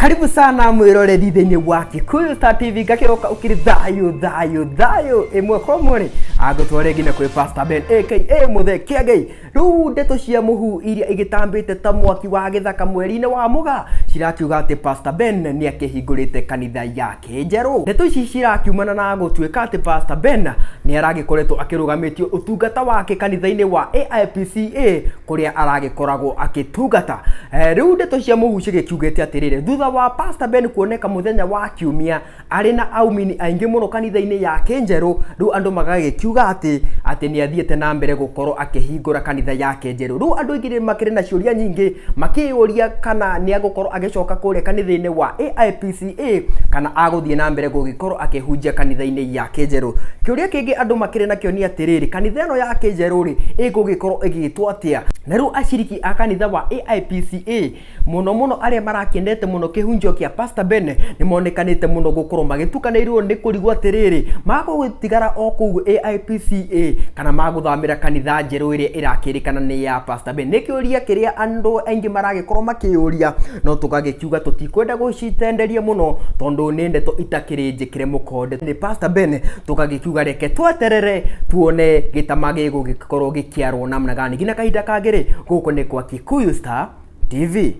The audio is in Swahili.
Karibu sana mwiroreri thiini wa Kikuyu Star TV gakiroka ukiri thayo imwe komore agutware ngine kwi Pastor Ben aka Muthekiagei riu ndeto cia muhu iria igitambite ta mwaki wa githaka mweri-ini wa Mugaa cirakiuga ati Pastor Ben ni akihingurite kanitha yake njeru. Ndeto ici cirakiumana na gutuika ati Pastor Ben ni aragikoretwo akirugamitio utungata wake kanitha-ini wa AIPCA kuria aragikoragwo akitungata. Riu ndeto cia muhu cigikiugite atiriri thutha wa Pastor Ben kuoneka muthenya wa kiumia ari na aumini aingi muno kanitha-ini yake njeru, riu andu magagikiuga ati ni athiete na mbere gukorwo akihingura kanitha yake njeru. Riu andu aingi makiri na ciuria nyingi makiuria kana ni agukorwo agicoka kuria kanitha-ini wa AIPCA kana aguthie na mbere gugikorwo akihunjia kanitha-ini yake njeru. Kiuria kingi andu makiri nakio ni atiriri kanitha ino yake njeru ri igugikorwo igitwo atia. Na riu aciriki a kanitha wa AIPCA muno aria marakiendete muno kihunjio kia Pastor Ben ni monekanite muno gukorwo magitukanirwo ni kurigwo atiriri magutigara o kuu AIPCA kana maguthamira kanitha njeru iria irakirikana ni ya Pastor Ben. Ni kiuria kiria andu aingi maragikorwo makiuria no tugagikiuga tutikwenda gucitenderia muno tondu ni ndeto itakiri njikire mukonde ni Pastor Ben, tugagikiuga reke tweterere tuone gitamage gugikorwo gikiarwo namna gani. Gina kahinda kagiri guku ni kwa Kikuyu Star TV.